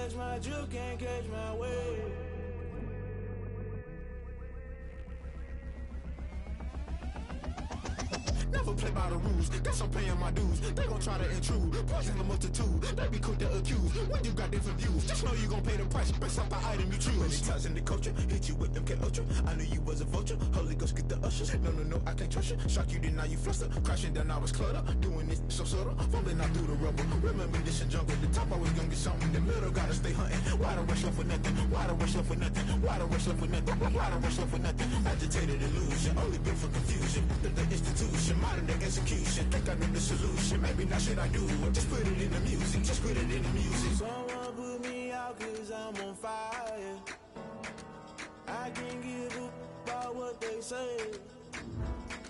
catch my drift, can't catch my wave. Never play by the rules, guess I'm paying my dues. They gon' try to intrude, poison the multitude. They be quick to accuse, when you got different views. Just know you gon' pay the price, based off the item you choose. Many times in the culture, hit you with them K Ultra. I knew you was a vulture, Holy Ghost get the ushers. No, I can't trust you. Shock you, then now you fluster. Crashing down, I was cluttered. Doing this so subtle, fumbling out through the rubble. Remember this in jungle, the top I was gonna get something. The middle gotta stay hunting. Why the rush up for nothing? Why the rush up for nothing? Why the rush up for nothing? Why the rush up for nothing? Agitated illusion, only built for confusion. The institution, modern day execution. Think I know the solution. Maybe not shit I do. Just put it in the music. Just put it in the music. Someone put me out 'cause I'm on fire. I can't give up about what they say.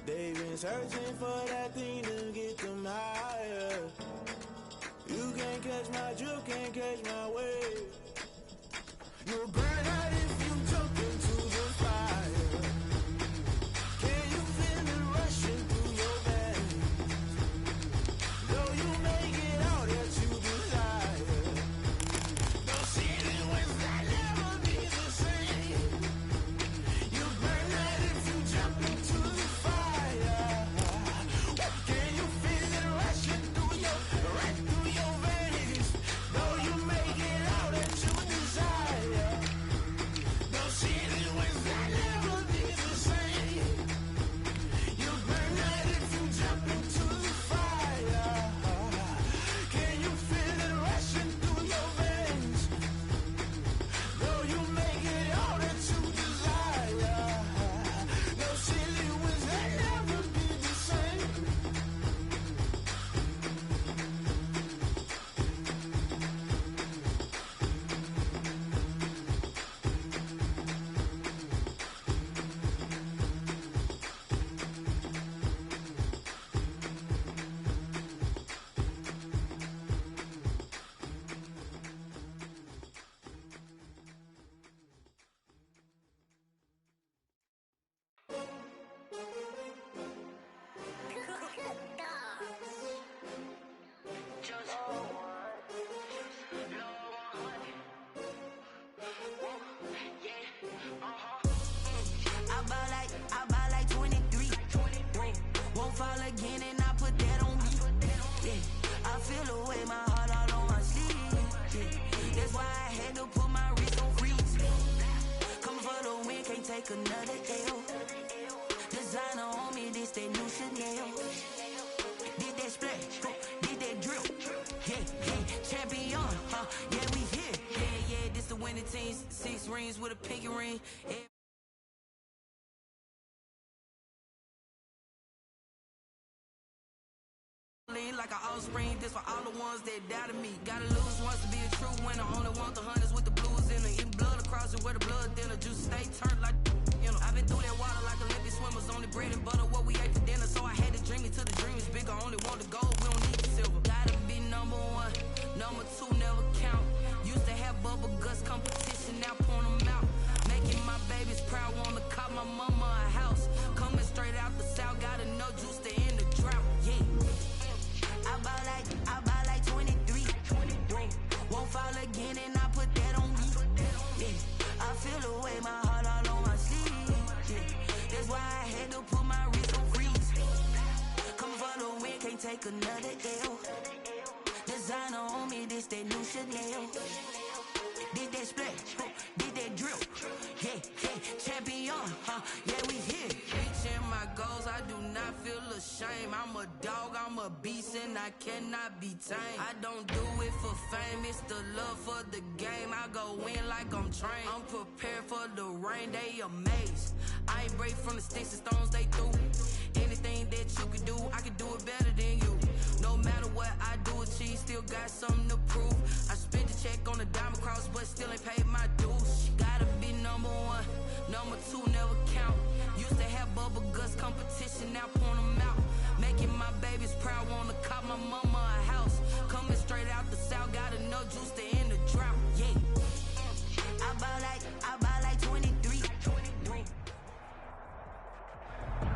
They've been searching for that thing to get them higher. You can't catch my drift, can't catch my wave. You'll burn out if you jump into the fire. Can you feel it rushing through your veins? Though you make it out that you desire. No city was that never be the same. You burn out if you jump into the fire. Can you feel it rushing through your veins? Though you make it out that you desire. No city was that never be the same. You burn out if you jump into the fire. Can you feel it rushing through your veins? Though you make it all that you desire. No city was that never be the same. I buy like 23. Won't fall again and I put that on me. Yeah. I feel the way, my heart out on my sleeve. Yeah. That's why I had to put my wrist on freeze. Come for the win, can't take another L. Designer on me, this that new Chanel. Did that splash, did that drill. Yeah, champion, yeah, we here. Yeah, this the winning team. 6 rings with a pinky ring. Yeah. Like an offspring, this for all the ones that doubted me. Gotta lose once to be a true winner. Only want the hunters with the blues in it. Eating blood across it where the blood dinner. Juice stay turned like, you know. I've been through that water like Olympic swimmers. Only bread and butter what we ate for dinner. So I had to dream it till the dream is bigger. Only want the gold, we don't need the silver. Gotta be number 1, number 2 never count. Used to have bubble guts competition, now point them out. Making my babies proud, wanna cop my mama a house. Coming straight out the south, gotta know juice to end the drought. Yeah. I buy like 23. Won't fall again and I put that on me. Yeah. I feel the way, my heart all on my sleeve. Yeah. That's why I had to put my wrist on freeze. Coming for the win, can't take another L. Designer on me, this that new Chanel. Did that splash, did that drill. Yeah, champion, yeah, we here. Reaching my goals, I do not feel ashamed. I'm a dog, I'm a beast, and I cannot be tamed. I don't do it for fame, it's the love for the game. I go in like I'm trained. I'm prepared for the rain, they amazed. I ain't break from the sticks and stones they threw. Anything that you can do, I can do it better than you. No matter what I do, achieve, still got something to prove. I spent the check on the diamond cross, but still ain't paid my dues. Gotta be number 1, number 2 never count. Used to have bubble guts competition, now point them out. Making my babies proud, wanna cop my mama a house. Coming straight out the south, gotta know juice to end the drought. Yeah. I buy like 23.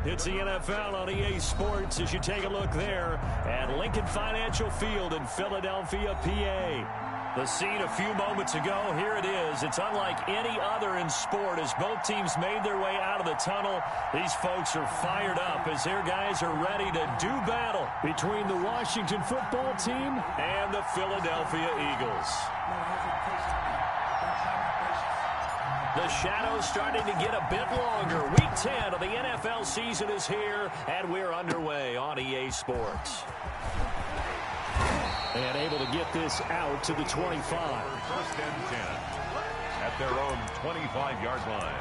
It's the NFL on EA Sports as you take a look there at Lincoln Financial Field in Philadelphia, PA. The scene a few moments ago, here it is. It's unlike any other in sport as both teams made their way out of the tunnel. These folks are fired up as their guys are ready to do battle between the Washington football team and the Philadelphia Eagles. The shadows starting to get a bit longer. Week 10 of the NFL season is here, and we're underway on EA Sports. And able to get this out to the 25. First and 10 at their own 25-yard line.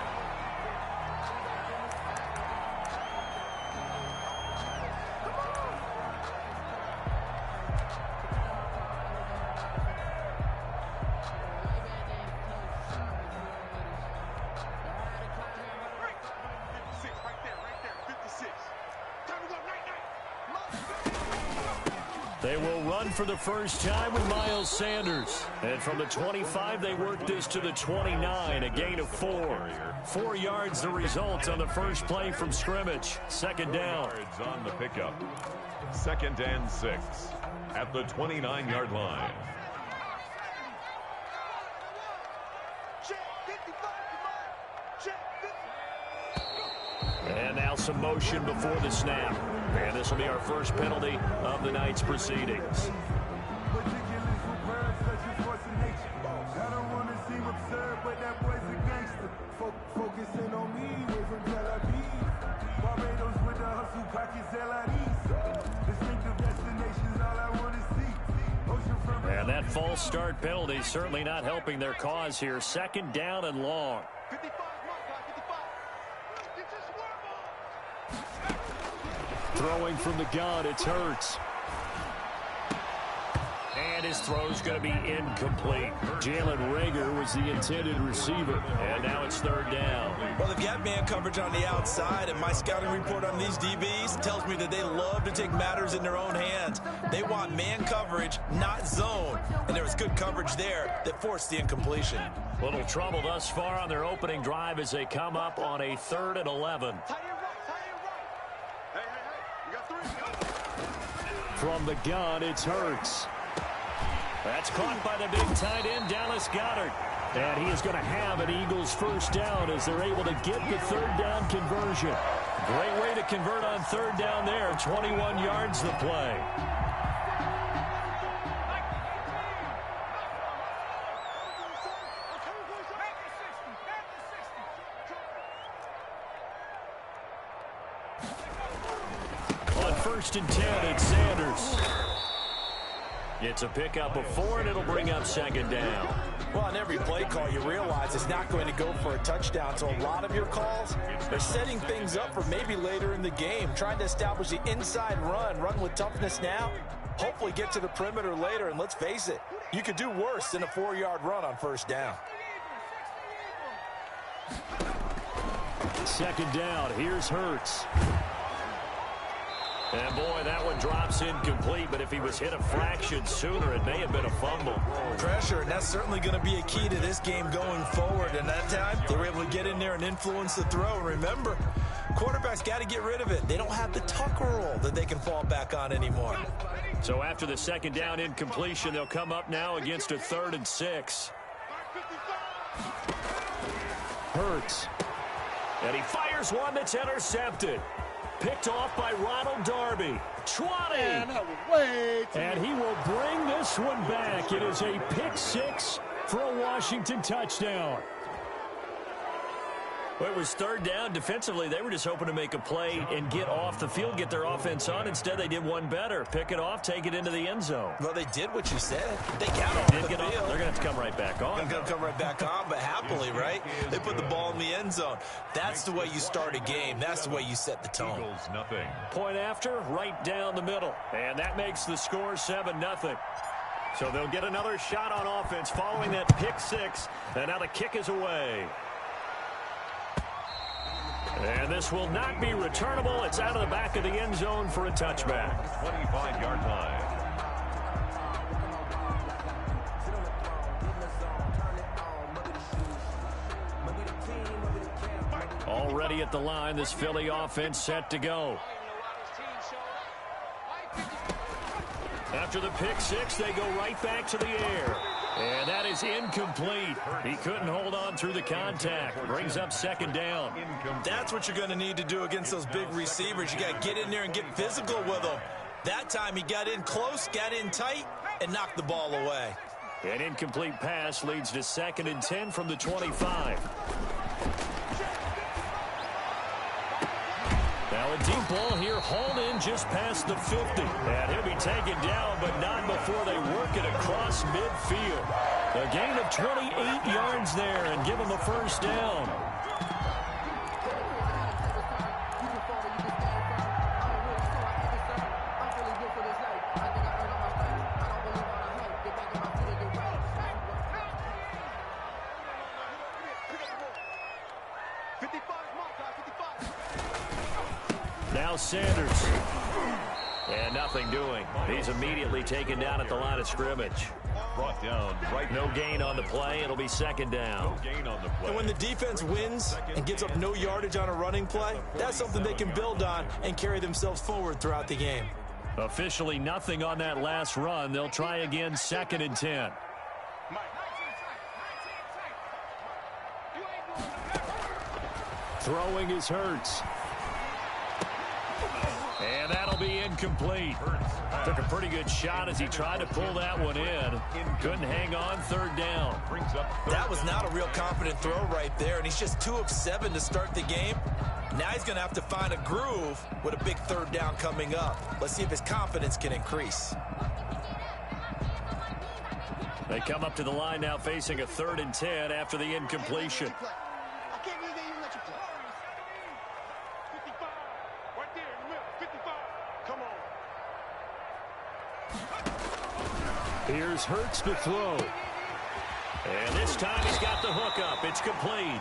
They will run for the first time with Miles Sanders. And from the 25, they work this to the 29, a gain of 4. 4 yards the result on the first play from scrimmage. Second down. Yards on the pickup. Second and 6 at the 29-yard line. And now some motion before the snap. And this will be our first penalty of the night's proceedings. And that false start penalty certainly not helping their cause here. Second down and long. Throwing from the gun, it's Hurts. And his throw's going to be incomplete. Jalen Reagor was the intended receiver. And now it's third down. Well, they've got man coverage on the outside, and my scouting report on these DBs tells me that they love to take matters in their own hands. They want man coverage, not zone. And there was good coverage there that forced the incompletion. Little trouble thus far on their opening drive as they come up on a 3rd and 11. From the gun, it's Hurts. That's caught by the big tight end, Dallas Goedert. And he is going to have an Eagles first down as they're able to get the third down conversion. Great way to convert on third down there. 21 yards the play. On 1st and 10, it's Sanders. It's a pickup of 4, and it'll bring up second down. Well, on every play call, you realize it's not going to go for a touchdown. So a lot of your calls are setting things up for maybe later in the game, trying to establish the inside run with toughness now, hopefully get to the perimeter later. And let's face it, you could do worse than a 4-yard run on first down. Second down, here's Hurts. And boy, that one drops incomplete, but if he was hit a fraction sooner, it may have been a fumble. Pressure, and that's certainly going to be a key to this game going forward. And that time, they were able to get in there and influence the throw. And remember, quarterbacks got to get rid of it. They don't have the Tucker roll that they can fall back on anymore. So after the second down incompletion, they'll come up now against a 3rd and 6. Hurts. And he fires one that's intercepted. Picked off by Ronald Darby. 20. And he will bring this one back. It is a pick 6 for a Washington touchdown. Well, it was third down. Defensively, they were just hoping to make a play and get off the field, get their offense on. Instead, they did one better. Pick it off, take it into the end zone. Well, they did what you said. They got off the field. They're going to have to come right back on. They're going to come right back on, but happily, right? They put the ball in the end zone. That's the way you start a game. That's the way you set the tone. Eagles, nothing. Point after, right down the middle. And that makes the score 7-0. So they'll get another shot on offense following that pick 6. And now the kick is away. And this will not be returnable. It's out of the back of the end zone for a touchback. 25-yard line. Already at the line, this Philly offense set to go. After the pick 6, they go right back to the air. And that is incomplete. He couldn't hold on through the contact. Brings up second down. That's what you're going to need to do against those big receivers. You got to get in there and get physical with them. That time he got in close, got in tight, and knocked the ball away. An incomplete pass leads to 2nd and 10 from the 25. Now a deep ball here, hauled in just past the 50. And he'll be taken down, but not before they work it across midfield. A gain of 28 yards there and give him a first down. Now Sanders. And nothing doing. He's immediately taken down at the line of scrimmage. Brought down right. No gain on the play. It'll be second down. No gain on the play. And when the defense wins and gives up no yardage on a running play, that's something they can build on and carry themselves forward throughout the game. Officially nothing on that last run. They'll try again, 2nd and 10. Throwing is Hurts. And that'll be incomplete. Took a pretty good shot as he tried to pull that one in. Couldn't hang on, 3rd down. That was not a real confident throw right there, and he's just 2 of 7 to start the game. Now he's going to have to find a groove with a big 3rd down coming up. Let's see if his confidence can increase. They come up to the line now facing a 3rd and 10 after the incompletion. Here's Hurts to throw. And this time he's got the hook up. It's complete.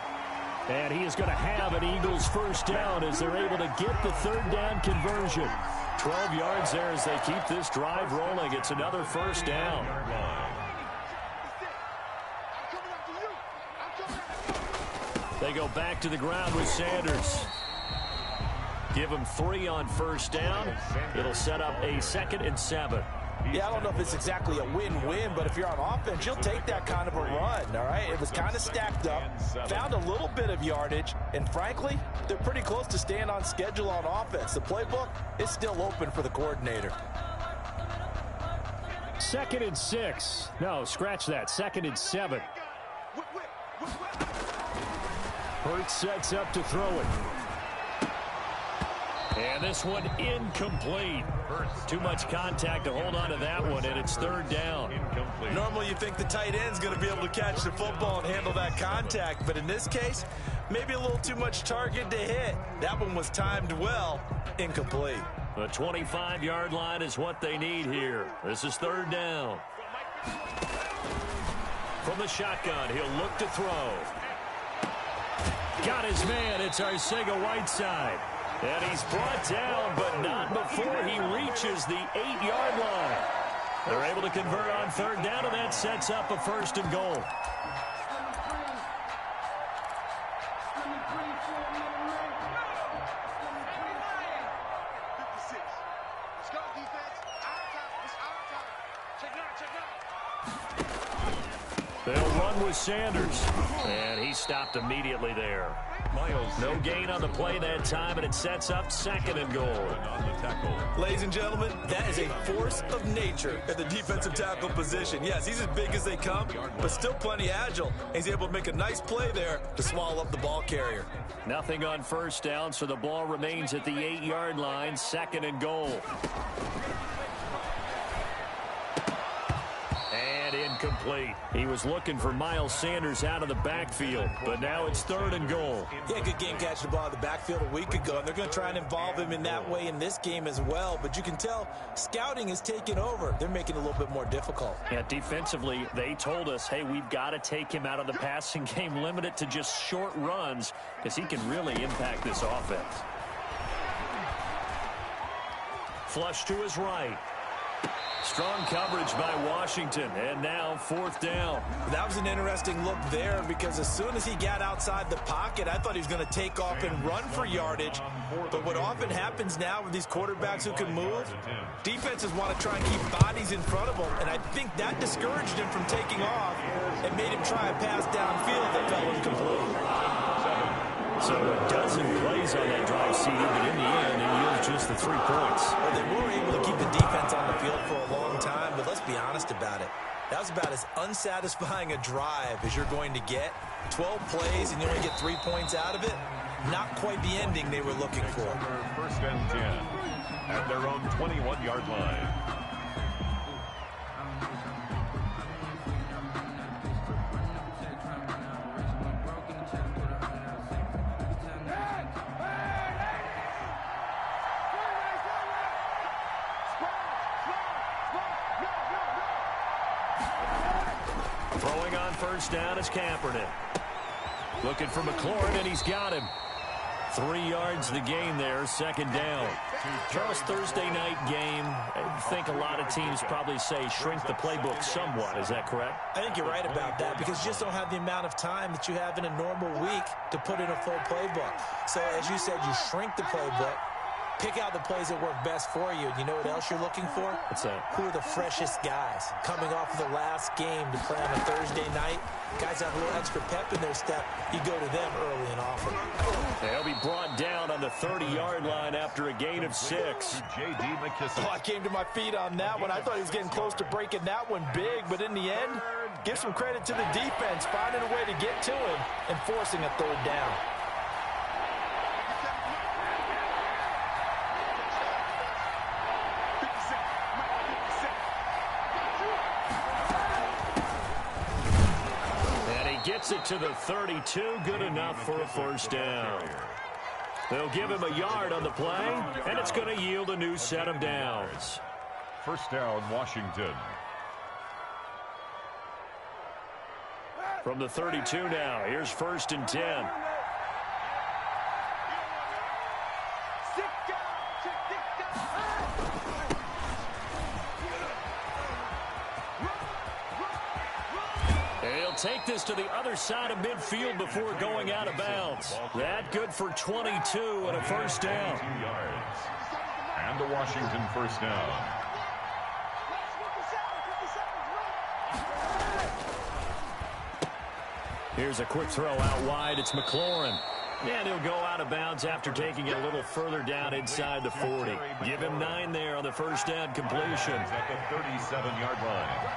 And he is going to have an Eagles first down as they're able to get the 3rd down conversion. 12 yards there as they keep this drive rolling. It's another first down. They go back to the ground with Sanders. Give him 3 on first down. It'll set up a 2nd and 7. Yeah, I don't know if it's exactly a win-win, but if you're on offense, you'll take that kind of a run, all right? It was kind of stacked up, found a little bit of yardage, and frankly, they're pretty close to staying on schedule on offense. The playbook is still open for the coordinator. 2nd and 6. No, scratch that. 2nd and 7. Hurts sets up to throw it. And this one incomplete. Too much contact to hold on to that one, and it's 3rd down. Normally you think the tight end's going to be able to catch the football and handle that contact, but in this case, maybe a little too much target to hit. That one was timed well. Incomplete. The 25-yard line is what they need here. This is 3rd down. From the shotgun, he'll look to throw. Got his man. It's Arcega-Whiteside. And he's brought down, but not before he reaches the 8-yard line. They're able to convert on 3rd down, and that sets up a 1st and goal. They'll run with Sanders. And he stopped immediately there. No gain on the play that time, and it sets up 2nd and goal. Ladies and gentlemen, that is a force of nature at the defensive tackle position. Yes, he's as big as they come, but still plenty agile. He's able to make a nice play there to swallow up the ball carrier. Nothing on first down, so the ball remains at the 8-yard line, 2nd and goal. Incomplete. He was looking for Miles Sanders out of the backfield, but now it's 3rd and goal. Yeah, good game catching the ball in the backfield a week ago, and they're going to try and involve him in that way in this game as well, but you can tell scouting is taking over. They're making it a little bit more difficult. Yeah, defensively, they told us, hey, we've got to take him out of the passing game, limit it to just short runs, because he can really impact this offense. Flush to his right. Strong coverage by Washington, and now 4th down. That was an interesting look there because as soon as he got outside the pocket, I thought he was going to take off and run for yardage. But what often happens now with these quarterbacks who can move, defenses want to try and keep bodies in front of them, and I think that discouraged him from taking off and made him try a pass downfield that fell incomplete. So a dozen plays on that drive, CD, but in the end, it yields just the 3 points. Well, they were able to keep the defense on the field for a long time, but let's be honest about it. That was about as unsatisfying a drive as you're going to get. 12 plays and you only get 3 points out of it. Not quite the ending they were looking for. 1st and 10 at their own 21-yard line. Throwing on 1st down is Kaepernick. Looking for McLaurin, and he's got him. 3 yards the gain there, 2nd down. Charles, Thursday night game, I think a lot of teams probably say shrink the playbook somewhat. Is that correct? I think you're right about that because you just don't have the amount of time that you have in a normal week to put in a full playbook. So as you said, you shrink the playbook. Pick out the plays that work best for you. You know what else you're looking for? What's that? Who are the freshest guys coming off of the last game to play on a Thursday night? Guys have a little extra pep in their step. You go to them early and often. They'll be brought down on the 30-yard line after a gain of 6. J.D. McKissick. Oh, I came to my feet on that one. I thought he was getting close to breaking that one big, but in the end, give some credit to the defense, finding a way to get to him and forcing a 3rd down. Gets it to the 32, good enough for a 1st down. They'll give him a yard on the play, and it's going to yield a new set of downs. 1st down, Washington. From the 32 now, here's 1st and 10. Take this to the other side of midfield before going out of bounds. That good for 22 and a 1st down. 2 yards. And a Washington 1st down. Here's a quick throw out wide. It's McLaurin. And he'll go out of bounds after taking it a little further down inside the 40. Give him 9 there on the 1st down completion. At the 37-yard line.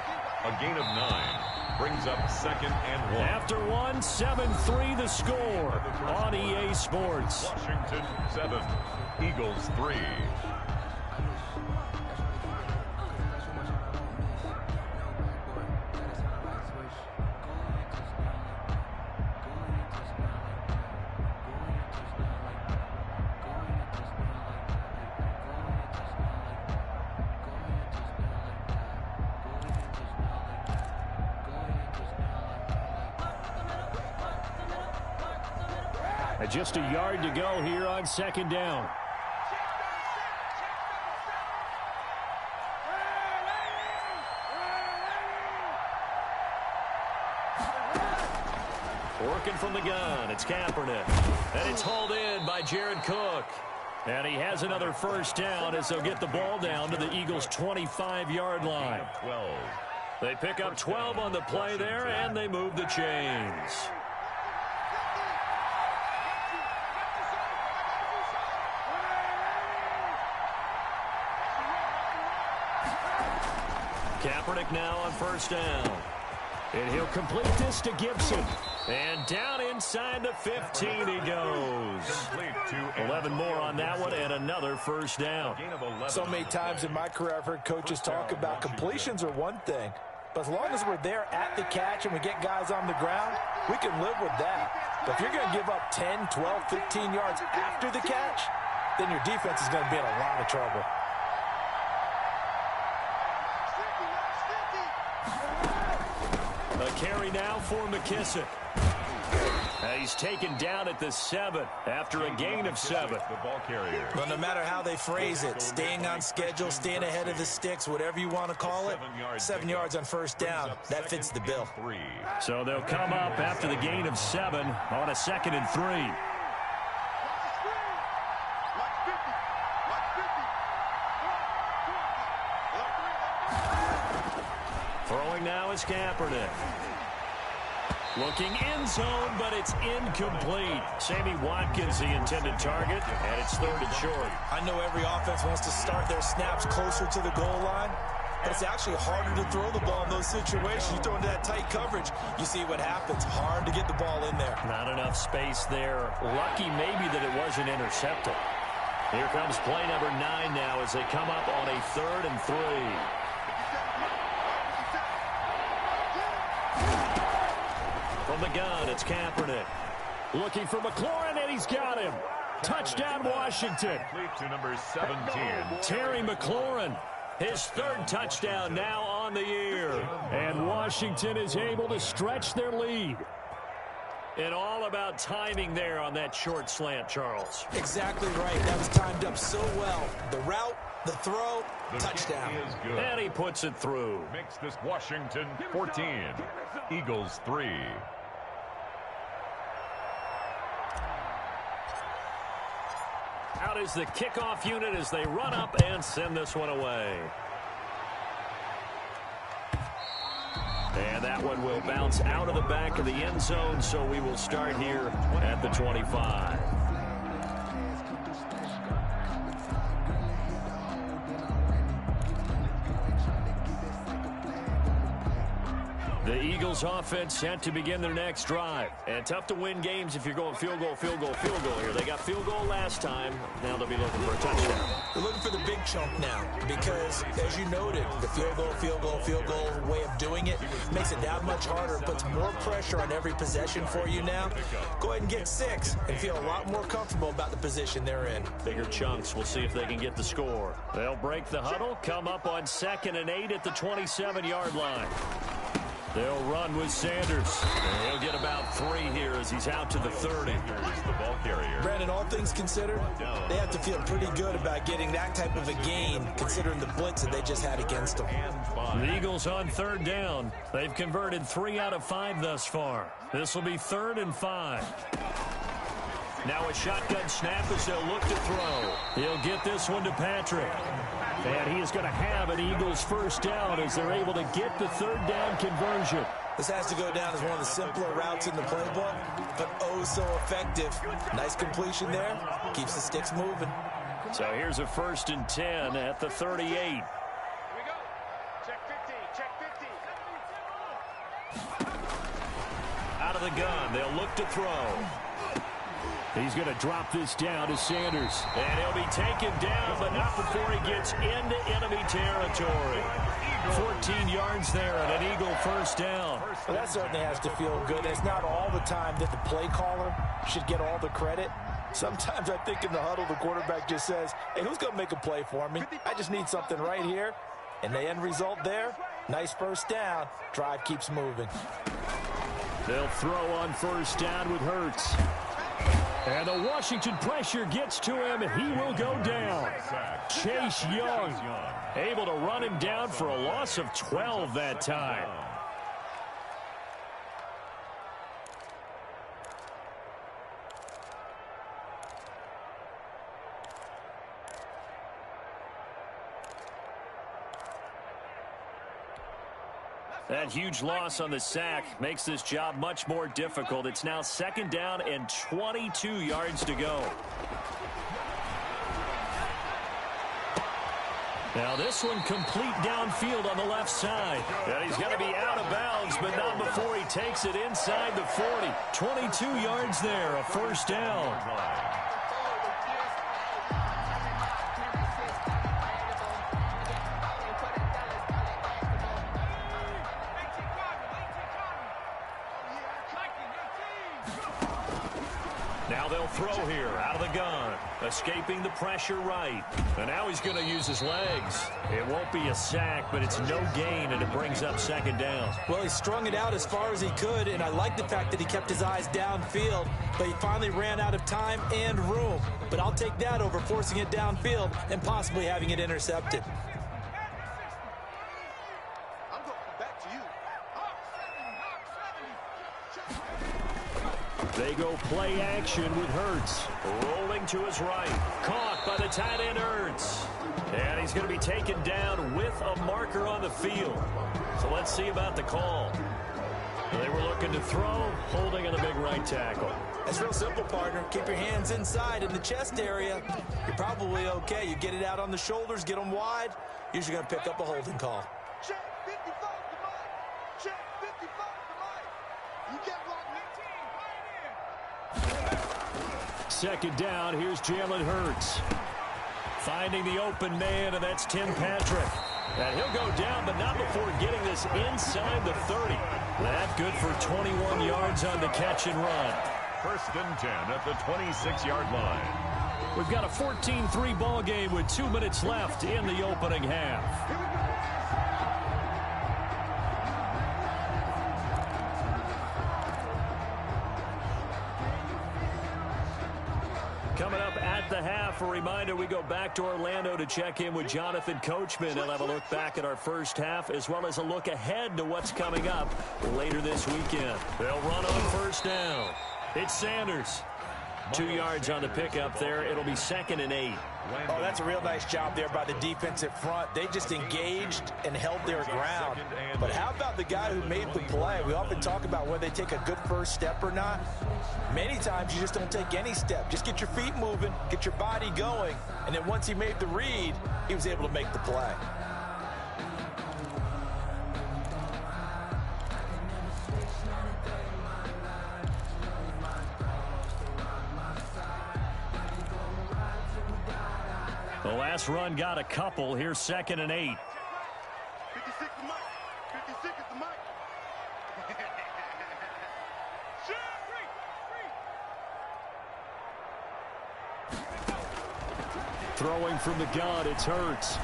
A gain of 9. Brings up 2nd and 1. After 1, 7-3 the score on EA Sports. Washington 7, Eagles 3. Just a yard to go here on 2nd down. Working from the gun, it's Kaepernick. And it's hauled in by Jared Cook. And he has another 1st down as they'll get the ball down to the Eagles' 25-yard line. 12. They pick up 12 on the play there, and they move the chains. Kaepernick now on 1st down. And he'll complete this to Gibson. And down inside the 15 he goes. 11 more on that one and another 1st down. So many times in my career I've heard coaches talk about completions are one thing. But as long as we're there at the catch and we get guys on the ground, we can live with that. But if you're going to give up 10, 12, 15 yards after the catch, then your defense is going to be in a lot of trouble. A carry now for McKissick. He's taken down at the 7 after a gain of 7. The ball carrier. Well, no matter how they phrase it, staying on schedule, staying ahead of the sticks, whatever you want to call it, 7 yards on first down, that fits the bill. So they'll come up after the gain of 7 on a 2nd and 3. Throwing now is Kaepernick. Looking end zone, but it's incomplete. Sammy Watkins, the intended target, and it's 3rd and short. I know every offense wants to start their snaps closer to the goal line, but it's actually harder to throw the ball in those situations. You throw into that tight coverage, you see what happens. Hard to get the ball in there. Not enough space there. Lucky maybe that it wasn't intercepted. Here comes play number 9 now as they come up on a 3rd and 3. From the gun, it's Kaepernick. Looking for McLaurin, and he's got him. Touchdown, Washington. To number 17. Terry McLaurin, his 3rd touchdown now on the year. And Washington is able to stretch their lead. And all about timing there on that short slant, Charles. Exactly right. That was timed up so well. The route, the throw, touchdown. And he puts it through. Makes this Washington 14. Eagles 3. Out is the kickoff unit as they run up and send this one away. And that one will bounce out of the back of the end zone, so we will start here at the 25. The Eagles offense set to begin their next drive. And tough to win games if you're going field goal, field goal, field goal here. They got field goal last time. Now they'll be looking for a touchdown. They're looking for the big chunk now because, as you noted, the field goal, field goal, field goal way of doing it makes it that much harder. It puts more pressure on every possession for you now. Go ahead and get 6 and feel a lot more comfortable about the position they're in. Bigger chunks. We'll see if they can get the score. They'll break the huddle, come up on 2nd and 8 at the 27-yard line. They'll run with Sanders. And he'll get about 3 here as he's out to the 30. The ball carrier. Brandon, all things considered, they have to feel pretty good about getting that type of a gain considering the blitz that they just had against them. The Eagles on 3rd down. They've converted 3 out of 5 thus far. This will be 3rd and 5. Now a shotgun snap as they'll look to throw. He'll get this one to Patrick. And he is going to have an Eagles first down as they're able to get the 3rd down conversion. This has to go down as one of the simpler routes in the playbook, but oh so effective. Nice completion there. Keeps the sticks moving. So here's a 1st and 10 at the 38. Here we go. Check 50. Check 50. Out of the gun. They'll look to throw. He's going to drop this down to Sanders. And he'll be taken down, but not before he gets into enemy territory. 14 yards there and an Eagle first down. Well, that certainly has to feel good. It's not all the time that the play caller should get all the credit. Sometimes I think in the huddle, the quarterback just says, hey, who's going to make a play for me? I just need something right here. And the end result there, nice first down. Drive keeps moving. They'll throw on first down with Hurts. And the Washington pressure gets to him, and he will go down. Chase Young able to run him down for a loss of 12 that time. That huge loss on the sack makes this job much more difficult. It's now 2nd down and 22 yards to go. Now this one complete downfield on the left side. And he's going to be out of bounds, but not before he takes it inside the 40. 22 yards there, a first down. Now Now they'll throw here out of the gun. Escaping the pressure right. And now he's going to use his legs. It won't be a sack, but it's no gain, and it brings up second down. Well, he strung it out as far as he could, and I like the fact that he kept his eyes downfield, but he finally ran out of time and room. But I'll take that over forcing it downfield and possibly having it intercepted. They go play action with Hurts. Rolling to his right. Caught by the tight end Hurts. And he's going to be taken down with a marker on the field. So let's see about the call. They were looking to throw, holding on the big right tackle. It's real simple, partner. Keep your hands inside in the chest area. You're probably okay. You get it out on the shoulders, get them wide. Usually going to pick up a holding call. Check 55 to Mike. Check 55 to Mike. You get blocked 19. Right in. Second down, here's Jalen Hurts. Finding the open man, and that's Tim Patrick. And he'll go down, but not before getting this inside the 30. That good for 21 yards on the catch and run. First and 10 at the 26-yard line. We've got a 14-3 ball game with 2 minutes left in the opening half. Coming up at the half, a reminder, we go back to Orlando to check in with Jonathan Coachman. He'll have a look back at our first half as well as a look ahead to what's coming up later this weekend. They'll run on first down. It's Sanders. 2 yards on the pickup there. It'll be 2nd and 8. Oh, that's a real nice job there by the defensive front. They just engaged and held their ground. But how about the guy who made the play? We often talk about whether they take a good first step or not. Many times you just don't take any step. Just get your feet moving, get your body going, and then once he made the read, he was able to make the play. The last run got a couple. Here's 2nd and 8. 56 to Mike. 56 to Mike. Throwing from the gun, it's Hurts.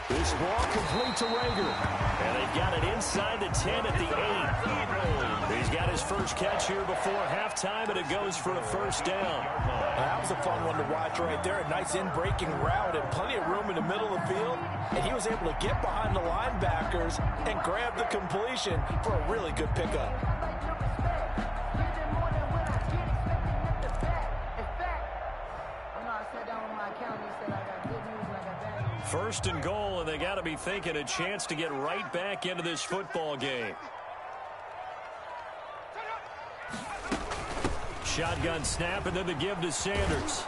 This ball complete to Rager. And they've got it inside the 10 at the 8. He's got his first catch here before halftime, and it goes for a first down. That was a fun one to watch right there. A nice in-breaking route and plenty of room in the middle of the field. And he was able to get behind the linebackers and grab the completion for a really good pickup. First and goal, and they got to be thinking a chance to get right back into this football game. Shotgun snap, and then the give to Sanders.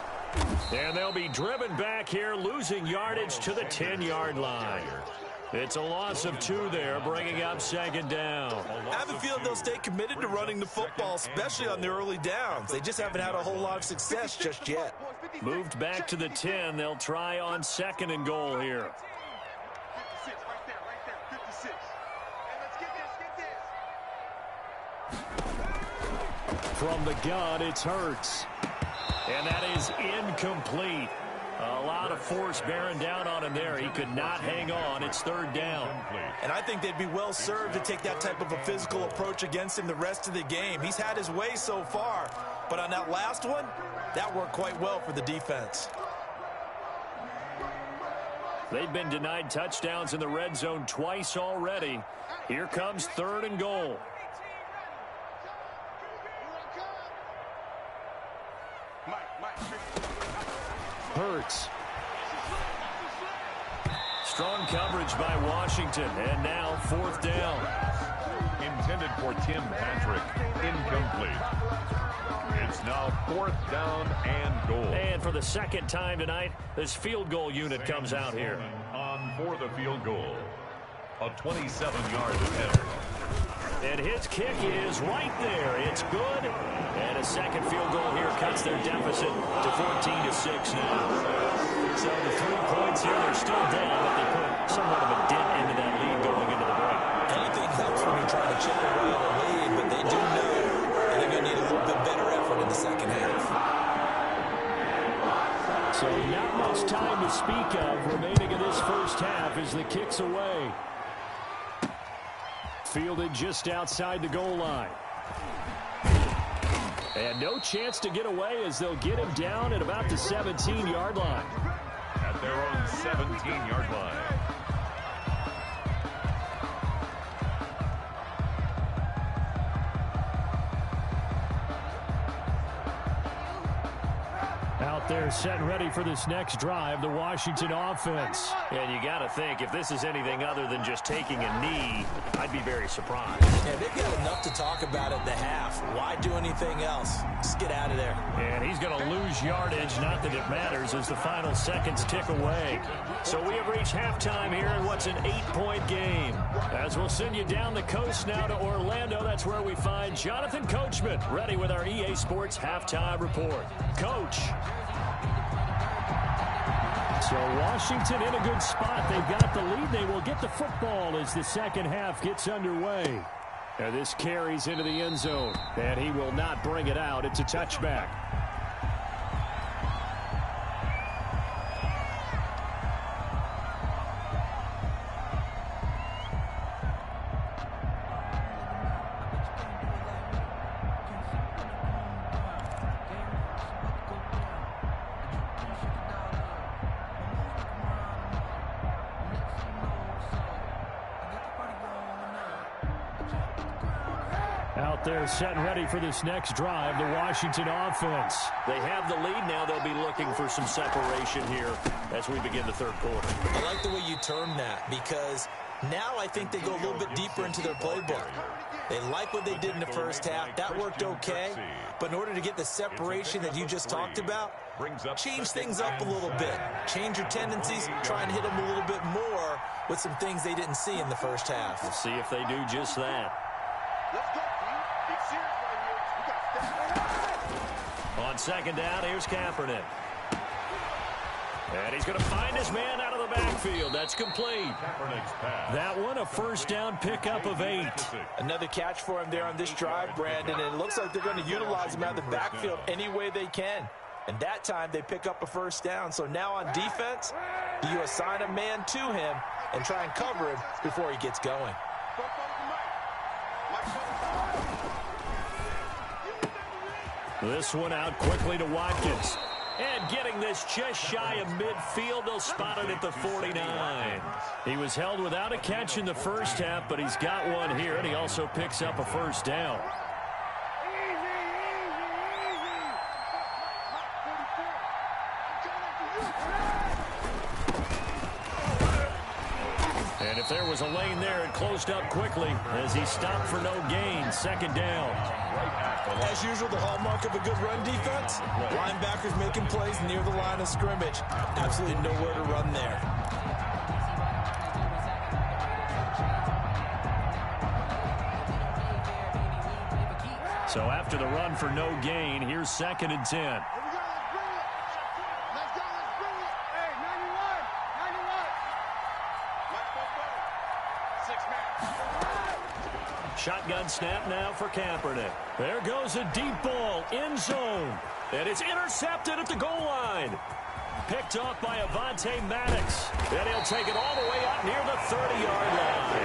And they'll be driven back here, losing yardage to the 10-yard line. It's a loss of 2 there, bringing up 2nd down. I have a feeling they'll stay committed to running the football, especially on the early downs. They just haven't had a whole lot of success just yet. Moved back to the 10. They'll try on 2nd and goal here. 56 right there, 56. And let's get this. From the gun, it's Hurts. And that is incomplete. A lot of force bearing down on him there. He could not hang on. It's 3rd down. And I think they'd be well served to take that type of a physical approach against him the rest of the game. He's had his way so far. But on that last one, that worked quite well for the defense. They've been denied touchdowns in the red zone twice already. Here comes 3rd and goal. Hurts. Strong coverage by Washington, and now 4th down. Intended for Tim Patrick. Incomplete. It's now 4th down and goal. And for the 2nd time tonight, this field goal unit comes out here. On for the field goal. A 27-yard attempt. And his kick is right there. It's good. And a 2nd field goal here cuts their deficit to 14-6 now. So the 3 points here, they're still down, but they put somewhat of a dent into that lead going into the break. Anything helps when you're trying to chip away at a lead, but they do know they're going to need a little bit better effort in the second speak of remaining in this first half as the kick's away. Fielded just outside the goal line. And no chance to get away as they'll get him down at about the 17-yard line. At their own 17-yard line. Out there set and ready for this next drive, the Washington offense. And you got to think, if this is anything other than just taking a knee, I'd be very surprised. Yeah, they've got enough to talk about at the half. Why do anything else? Just get out of there. And he's going to lose yardage, not that it matters, as the final seconds tick away. So we have reached halftime here in what's an 8-point game. As we'll send you down the coast now to Orlando, that's where we find Jonathan Coachman, ready with our EA Sports Halftime Report. Coach. So Washington in a good spot. They've got the lead. They will get the football as the second half gets underway. And this carries into the end zone. And he will not bring it out. It's a touchback. Out there set and ready for this next drive, the Washington offense. They have the lead now. They'll be looking for some separation here as we begin the third quarter. I like the way you term that, because now I think they go a little bit deeper into their playbook. They like what they did in the first half. That worked okay. But in order to get the separation that you just talked about, change things up a little bit. Change your tendencies. Try and hit them a little bit more with some things they didn't see in the first half. We'll see if they do just that. Let's go, team. Big series right here. We got to step On second down, here's Kaepernick. And he's going to find his man out of the backfield. That's complete. That one, a first down pickup of 8. Another catch for him there on this drive, Brandon, and it looks like they're going to utilize him out of the backfield any way they can. And that time, they pick up a first down. So now on defense, do you assign a man to him and try and cover him before he gets going? This one out quickly to Watkins. And getting this just shy of midfield, they'll spot it at the 49. He was held without a catch in the first half, but he's got one here, and he also picks up a first down. And if there was a lane there, it closed up quickly as he stopped for no gain. Second down. As usual, the hallmark of a good run defense, linebackers making plays near the line of scrimmage. Absolutely nowhere to run there. So after the run for no gain, here's 2nd and 10. Shotgun snap now for Kaepernick. There goes a deep ball, end zone. And it's intercepted at the goal line. Picked off by Avonte Maddox. And he'll take it all the way up near the 30-yard line.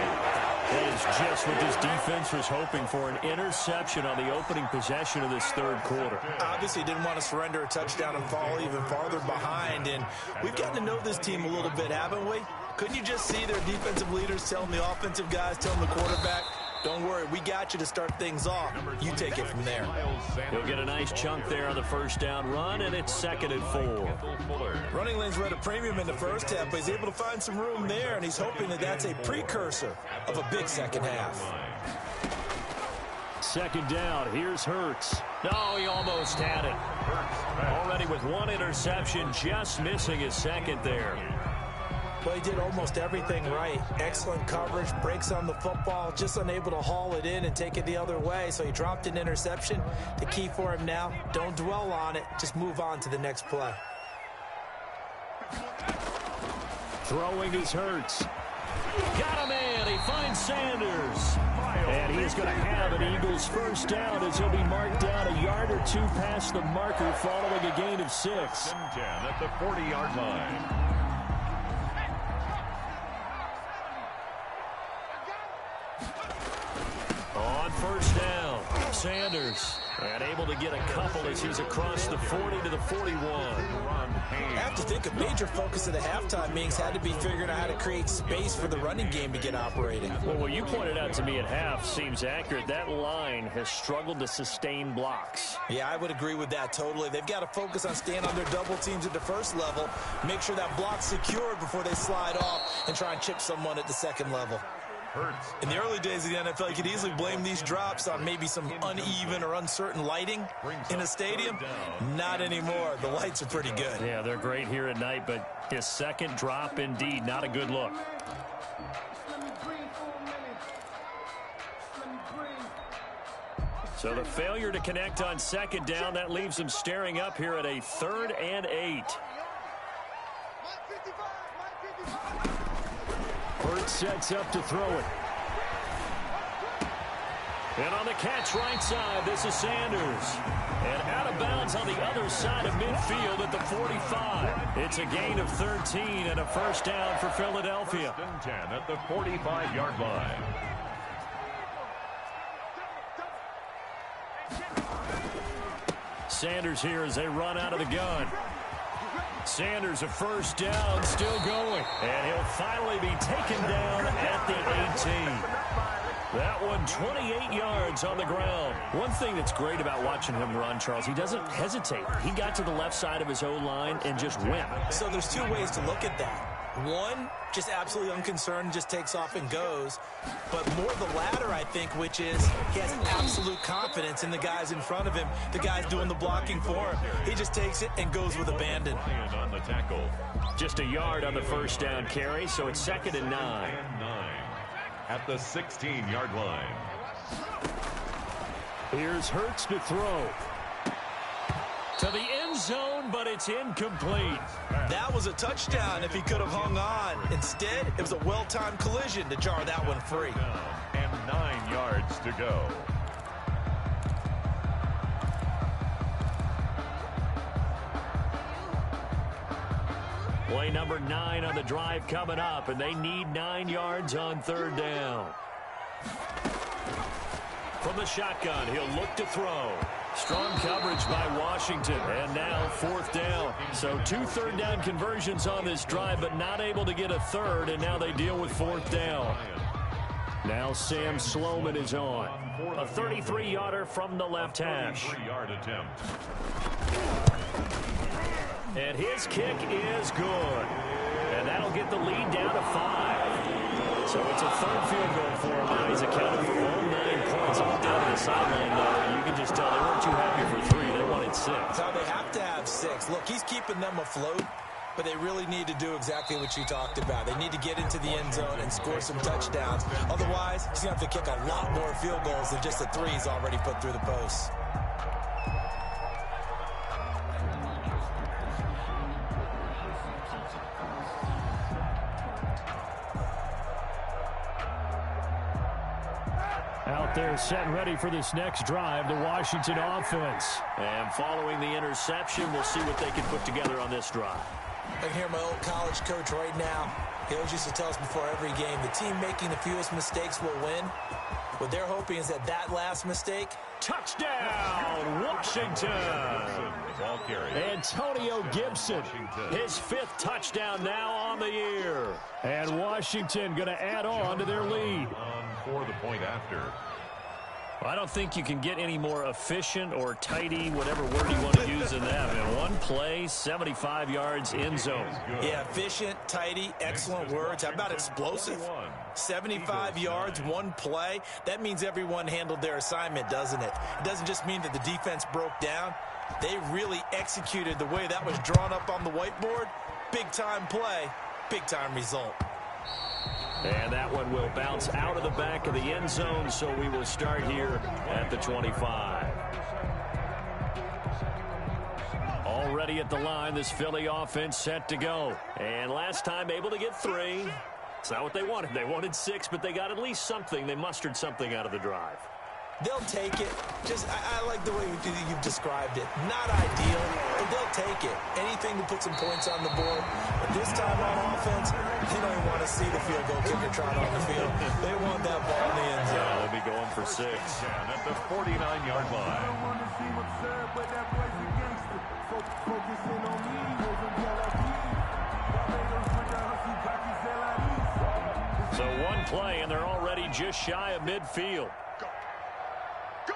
That is just what this defense was hoping for, an interception on the opening possession of this third quarter. Obviously didn't want to surrender a touchdown and fall even farther behind. And we've gotten to know this team a little bit, haven't we? Couldn't you just see their defensive leaders telling the offensive guys, telling the quarterback, don't worry, we got you to start things off. You take it from there. He'll get a nice chunk there on the first down run, and it's 2nd and 4. Running lanes were at a premium in the first half, but he's able to find some room there, and he's hoping that that's a precursor of a big second half. Second down, here's Hurts. No, he almost had it. Already with one interception, just missing his second there. Well, he did almost everything right. Excellent coverage, breaks on the football, just unable to haul it in and take it the other way. So he dropped an interception. The key for him now, don't dwell on it. Just move on to the next play. Throwing is Hurts. Got a man. He finds Sanders. And he's going to have an Eagles first down as he'll be marked down a yard or two past the marker following a gain of 6. At the 40-yard line. first down. Sanders, and able to get a couple as he's across the 40 to the 41. I have to think a major focus of the halftime meetings had to be figuring out how to create space for the running game to get operating. Well, what you pointed out to me at half seems accurate. That line has struggled to sustain blocks. Yeah, I would agree with that totally. They've got to focus on staying on their double teams at the first level, make sure that block's secured before they slide off and try and chip someone at the second level. In the early days of the NFL, you could easily blame these drops on maybe some uneven or uncertain lighting in a stadium. Not anymore. The lights are pretty good. Yeah, they're great here at night, but his second drop, indeed, not a good look. So the failure to connect on second down, that leaves them staring up here at a 3rd and 8. Hurts sets up to throw it. And on the catch right side, this is Sanders. And out of bounds on the other side of midfield at the 45. It's a gain of 13 and a first down for Philadelphia. 10 at the 45-yard line. Sanders here as they run out of the gun. Sanders a first down, still going. And he'll finally be taken down at the 18. That one 28 yards on the ground. One thing that's great about watching him run, Charles, he doesn't hesitate. He got to the left side of his O-line and just went. So there's two ways to look at that. One, just absolutely unconcerned, just takes off and goes. But more the latter, I think, which is he has absolute confidence in the guys in front of him, the guys doing the blocking for him. He just takes it and goes with abandon. On the tackle. Just a yard on the first down carry, so it's 2nd and 9. At the 16-yard line. Here's Hurts to throw. To the end zone, but it's incomplete. That was a touchdown if he could have hung on. Instead, it was a well-timed collision to jar that one free. And 9 yards to go. Play number 9 on the drive coming up, and they need 9 yards on 3rd down. From the shotgun, he'll look to throw. Strong coverage by Washington, and now 4th down. So 2 3rd down conversions on this drive, but not able to get a 3rd, and now they deal with 4th down. Now Sam Sloman is on. A 33-yarder from the left hash. 33-yard attempt. And his kick is good. And that'll get the lead down to 5. So it's a 3rd field goal for him. Now he's accounted for all 9 points. All down to the sideline, though. You can just tell they weren't too happy for 3. They wanted 6. So they have to have 6. Look, he's keeping them afloat, but they really need to do exactly what you talked about. They need to get into the end zone and score some touchdowns. Otherwise, he's going to have to kick a lot more field goals than just the 3 he's already put through the posts. Out there set and ready for this next drive, the Washington offense. And following the interception, we'll see what they can put together on this drive. I can hear my old college coach right now. He always used to tell us before every game, the team making the fewest mistakes will win. What they're hoping is that last mistake. Touchdown, Washington. Ball carry. Antonio Gibson, his 5th touchdown now on the year. And Washington going to add on to their lead. For the point after. I don't think you can get any more efficient or tidy, whatever word you want to use in that. In one play, 75 yards in zone. Yeah, efficient, tidy, excellent words. How about explosive? 75 yards, one play. That means everyone handled their assignment, doesn't it? It doesn't just mean that the defense broke down. They really executed the way that was drawn up on the whiteboard. Big-time play, big-time result. And that one will bounce out of the back of the end zone, so we will start here at the 25. Already at the line, this Philly offense set to go. And last time able to get 3. It's not what they wanted. They wanted 6, but they got at least something. They mustered something out of the drive. They'll take it. I like the way you've described it. Not ideal, but they'll take it. Anything to put some points on the board. But this time on offense, they don't even want to see the field goal kicker trot on the field. They want that ball in the end zone. Yeah, they'll be going for 6. Down at the 49-yard line. So one play, and they're already just shy of midfield. Go.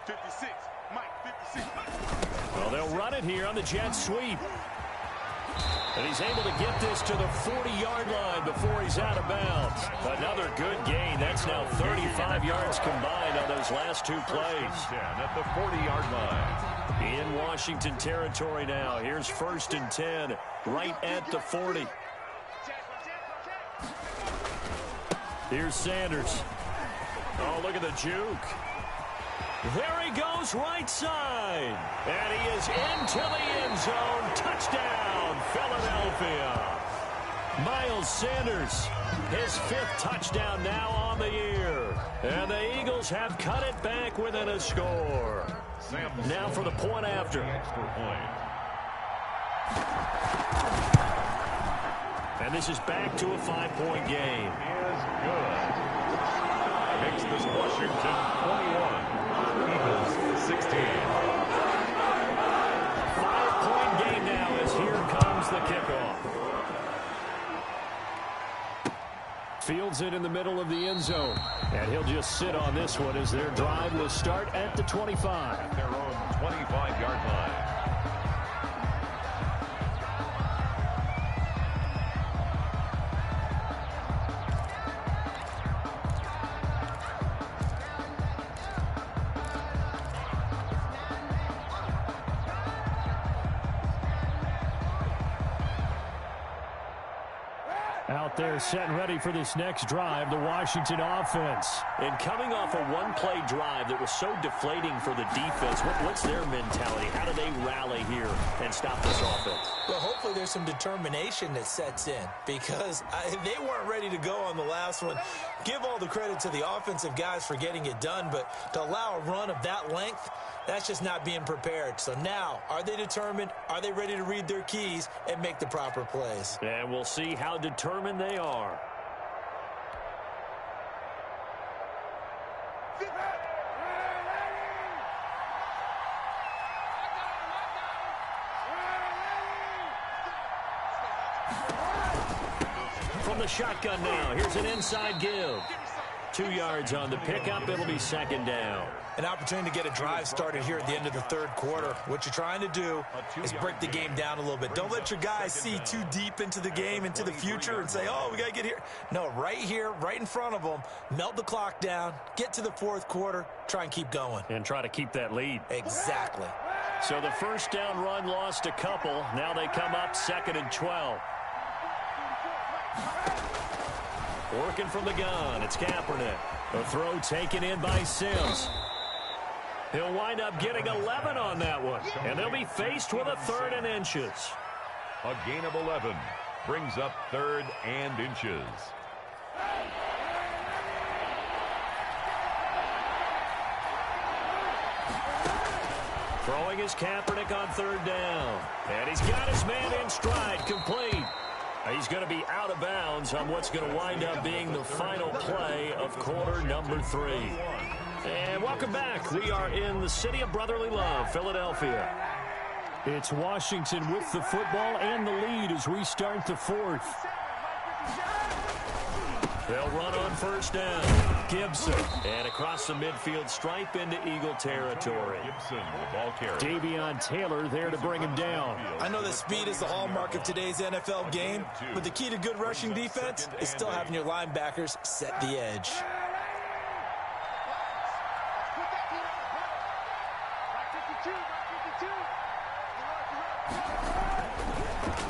56. Mike, 56. Well, they'll run it here on the jet sweep. And he's able to get this to the 40-yard line before he's out of bounds. Another good gain. That's now 35 yards combined on those last 2 plays. At the 40-yard line. In Washington territory now. Here's 1st and 10, right at the 40. Here's Sanders. Oh, look at the juke. There he goes, right side. And he is into the end zone. Touchdown, Philadelphia. Miles Sanders, his 5th touchdown now on the year. And the Eagles have cut it back within a score. Now for the point after. Extra point. And this is back to a 5-point game. Is good. Makes this Washington 21. Eagles 16. 5-point game now as here comes the kickoff. Fields it in the middle of the end zone. And he'll just sit on this one as their drive will start at the 25. At their own 25-yard line. Out there set and ready for this next drive, the Washington offense. And coming off a one-play drive that was so deflating for the defense, what's their mentality? How do they rally here and stop this offense? Well, hopefully there's some determination that sets in because they weren't ready to go on the last one. Give all the credit to the offensive guys for getting it done, but to allow a run of that length, that's just not being prepared. So now, are they determined? Are they ready to read their keys and make the proper plays? And we'll see how determined they are. From the shotgun now, here's an inside give. 2 yards on the pickup. It'll be 2nd down. An opportunity to get a drive started here at the end of the 3rd quarter. What you're trying to do is break the game down a little bit. Don't let your guys see too deep into the game, into the future, and say, oh, we got to get here. No, right here, right in front of them, melt the clock down, get to the 4th quarter, try and keep going. And try to keep that lead. Exactly. So the first down run lost a couple. Now they come up 2nd and 12. Working from the gun, it's Kaepernick. A throw taken in by Sims. He'll wind up getting 11 on that one. And they'll be faced with a 3rd and inches. A gain of 11 brings up 3rd and inches. Throwing is Kaepernick on 3rd down. And he's got his man in stride, complete. He's going to be out of bounds on what's going to wind up being the final play of quarter number 3. And welcome back. We are in the city of brotherly love, Philadelphia. It's Washington with the football and the lead as we start the 4th. They'll run on 1st down. Gibson. And across the midfield stripe into Eagle territory. Gibson, the ball carrier. Davion Taylor there to bring him down. I know that speed is the hallmark of today's NFL game, but the key to good rushing defense is still having your linebackers set the edge.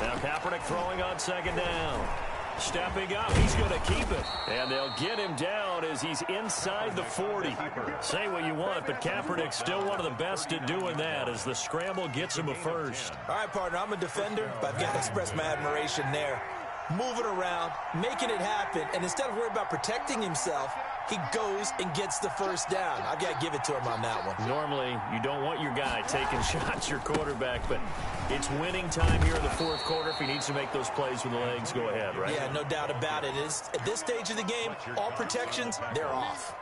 Now Kaepernick throwing on 2nd down. Stepping up, he's going to keep it. And they'll get him down as he's inside the 40. Say what you want, but Kaepernick's still one of the best at doing that as the scramble gets him a first. All right, partner, I'm a defender, but I've got to express my admiration there. Moving around, making it happen, and instead of worrying about protecting himself, he goes and gets the first down. I've got to give it to him on that one. Normally, you don't want your guy taking shots, your quarterback, but it's winning time here in the 4th quarter. If he needs to make those plays with the legs, go ahead, right? Yeah, no doubt about it. At this stage of the game, all protections, they're off.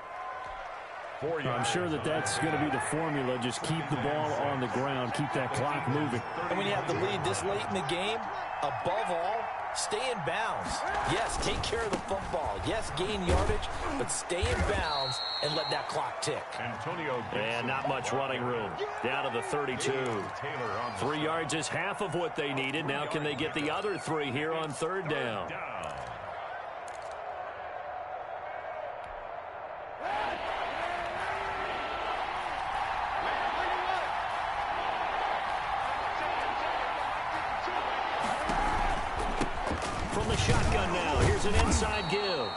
4 yards. I'm sure that's going to be the formula. Just keep the ball on the ground. Keep that clock moving. And when you have the lead this late in the game, above all, stay in bounds. Yes, take care of the football. Yes, gain yardage, but stay in bounds and let that clock tick. And not much running room. Down to the 32. 3 yards is half of what they needed. Now can they get the other 3 here on third down? From the shotgun now, here's an inside give.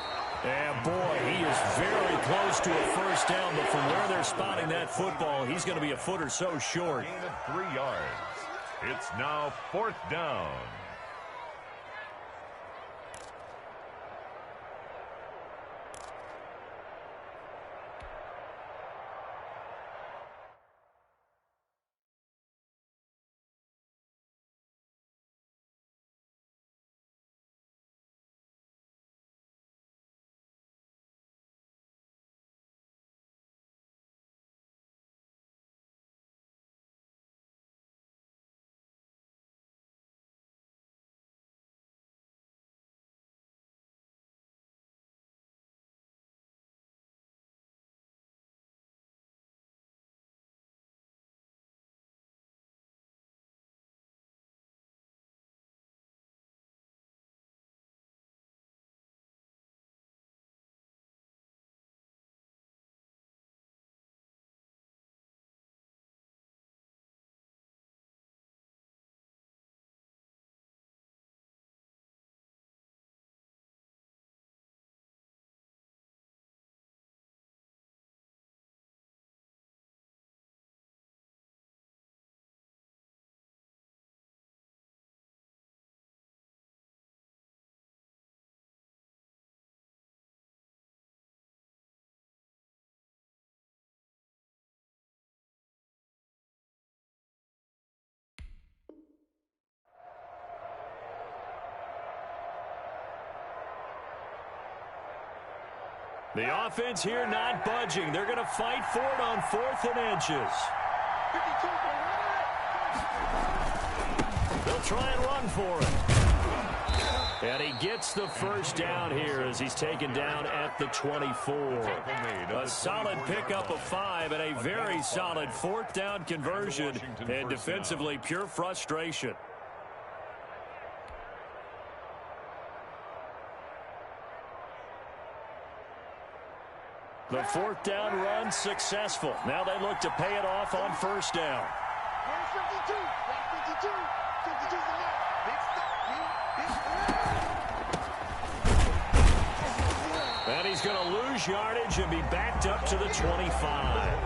And boy, he is very close to a first down, but from where they're spotting that football, he's going to be a foot or so short. Gain of 3 yards. It's now 4th down. The offense here not budging. They're going to fight for it on 4th and inches. They'll try and run for it. And he gets the first down here as he's taken down at the 24. A solid pickup of 5 and a very solid 4th down conversion. And defensively, pure frustration. The 4th down run successful. Now they look to pay it off on first down. And he's going to lose yardage and be backed up to the 25.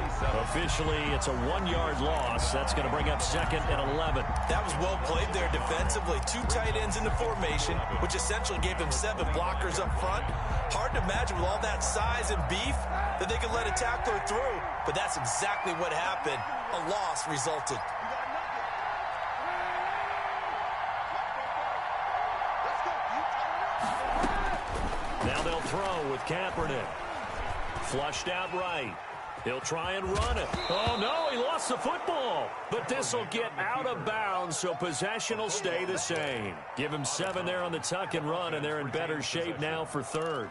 Officially, it's a 1-yard loss. That's going to bring up 2nd and 11. That was well played there defensively. 2 tight ends in the formation, which essentially gave them 7 blockers up front. Hard to imagine with all that size and beef that they could let a tackler through, but that's exactly what happened. A loss resulted. Now they'll throw with Kaepernick. Flushed out right. He'll try and run it. Oh, no, he lost the football. But this will get out of bounds, so possession will stay the same. Give him 7 there on the tuck and run, and they're in better shape now for 3rd.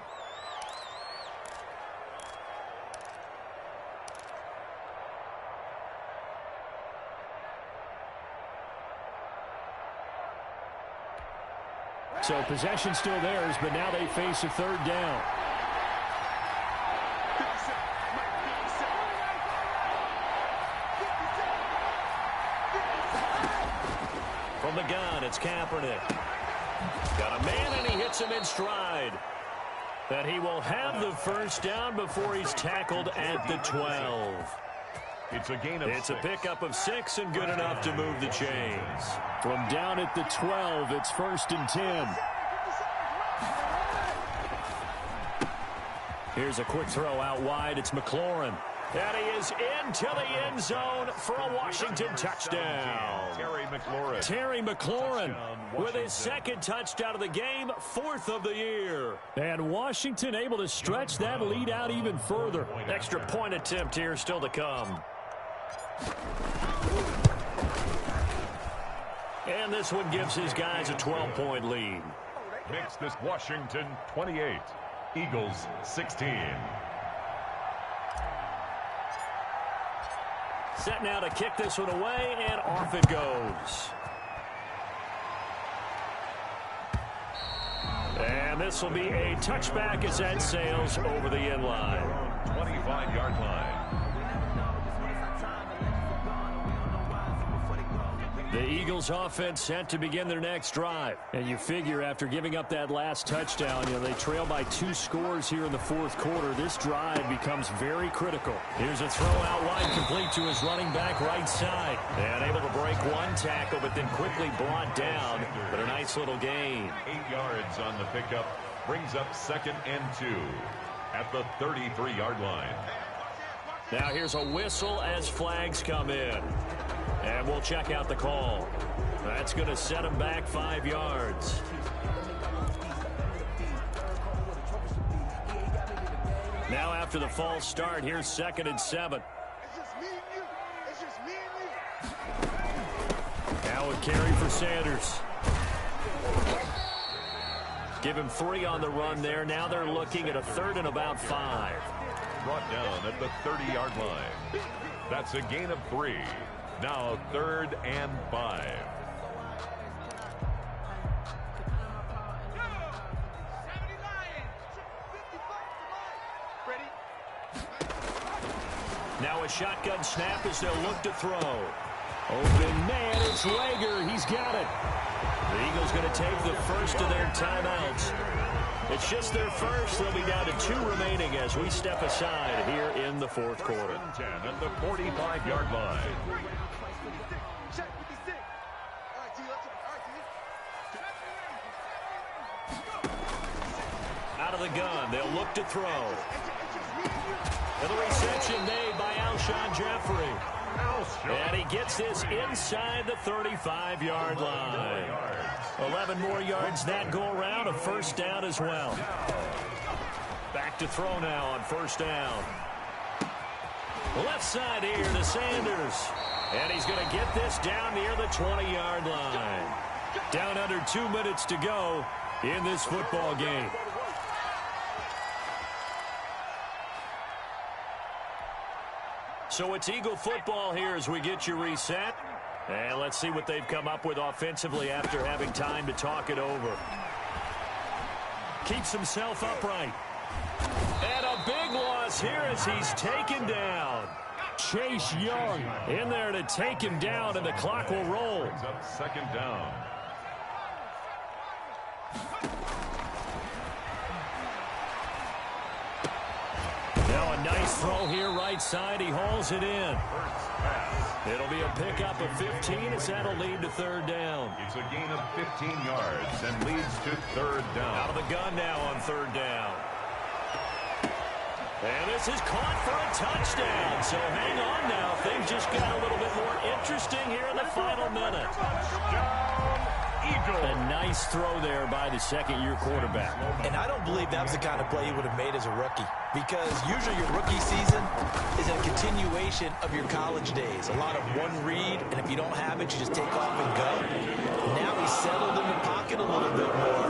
So possession still theirs, but now they face a 3rd down. From the gun, it's Kaepernick. Got a man, and he hits him in stride. That he will have the first down before he's tackled at the 12. It's a gain of 6. It's a pickup of 6 and good enough to move the chains. From down at the 12, it's 1st and 10. Here's a quick throw out wide. It's McLaurin. And he is into the end zone for a Washington touchdown. Terry McLaurin with his second touchdown of the game, 4th of the year. And Washington able to stretch that lead out even further. Extra point attempt here still to come. And this one gives his guys a 12-point lead. Makes this Washington 28, Eagles 16. Set now to kick this one away, and off it goes. And this will be a touchback as that sails over the end line. 25-yard line. The Eagles offense set to begin their next drive. And you figure after giving up that last touchdown, they trail by 2 scores here in the 4th quarter. This drive becomes very critical. Here's a throw out wide, complete to his running back right side. And able to break one tackle, but then quickly brought down. But a nice little gain. 8 yards on the pickup. Brings up 2nd and 2 at the 33-yard line. Now here's a whistle as flags come in. And we'll check out the call. That's going to set him back 5 yards. Now after the false start, here's 2nd and 7. Now a carry for Sanders. Give him 3 on the run there. Now they're looking at a 3rd and about 5. Brought down at the 30-yard line. That's a gain of 3. Now 3rd and 5. Now a shotgun snap as they'll look to throw. Open man, it's Rager. He's got it. The Eagles going to take the first of their timeouts. It's just their first. They'll be down to 2 remaining as we step aside here in the 4th quarter. 10 at the 45-yard line. Out of the gun, they'll look to throw. And the reception made by Alshon Jeffrey. And he gets this inside the 35-yard line. 11 more yards that go around, a first down as well. Back to throw now on first down. Left side here to Sanders. And he's going to get this down near the 20-yard line. Down under 2 minutes to go in this football game. So it's Eagle football here as we get you reset. And let's see what they've come up with offensively after having time to talk it over. Keeps himself upright. And a big loss here as he's taken down. Chase Young in there to take him down, and the clock will roll. Brings up 2nd down. Now a nice throw here right side. He hauls it in. First pass. It'll be a pickup of 15 as that'll lead to 3rd down. It's a gain of 15 yards and leads to 3rd down. Out of the gun now on 3rd down. And this is caught for a touchdown. So hang on now. Things just got a little bit more interesting here in the final minute. A nice throw there by the 2nd-year quarterback. And I don't believe that was the kind of play he would have made as a rookie, because usually your rookie season is a continuation of your college days. A lot of one read, and if you don't have it, you just take off and go. Now he's settled in the pocket a little bit more,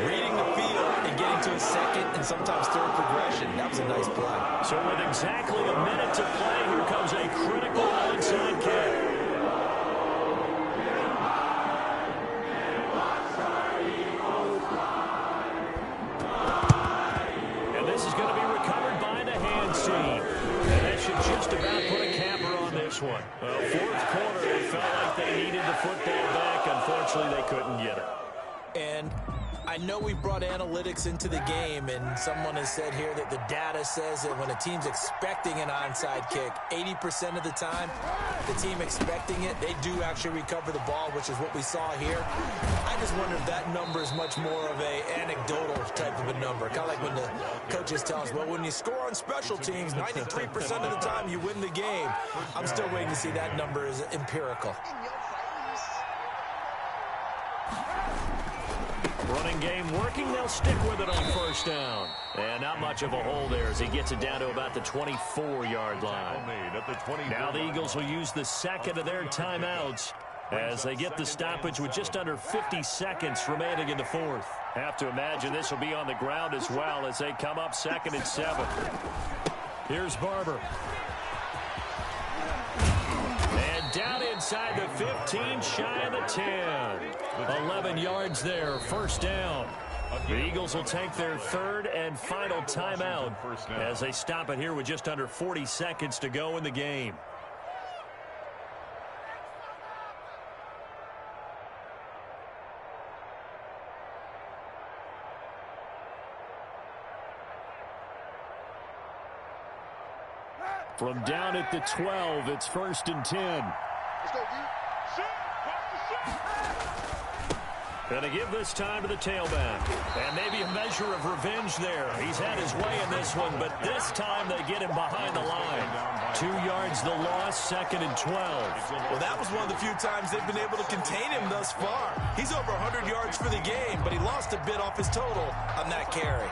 reading the field and getting to his 2nd and sometimes 3rd progression. That was a nice play. So with exactly a minute to play, here comes a critical onside kick. One. Well, 4th quarter, it felt like they needed the football back. Unfortunately, they couldn't get it. And I know we brought analytics into the game, and someone has said here that the data says that when a team's expecting an onside kick, 80% of the time, the team expecting it, they do actually recover the ball, which is what we saw here. I just wonder if that number is much more of a anecdotal type of a number. Kind of like when the coaches tell us, well, when you score on special teams, 93% of the time you win the game. I'm still waiting to see that number is empirical. Running game working. They'll stick with it on first down. And not much of a hole there as he gets it down to about the 24-yard line. Now the Eagles will use the second of their timeouts as they get the stoppage with just under 50 seconds remaining in the fourth. Have to imagine this will be on the ground as well as they come up 2nd and 7. Here's Barber. And down inside the 15, shy of the 10. 11 yards there, first down. The Eagles will take their third and final timeout as they stop it here with just under 40 seconds to go in the game. From down at the 12, it's 1st and 10. Let's go, D. Going to give this time to the tailback. And maybe a measure of revenge there. He's had his way in this one, but this time they get him behind the line. 2 yards the loss, 2nd and 12. Well, that was one of the few times they've been able to contain him thus far. He's over 100 yards for the game, but he lost a bit off his total on that carry.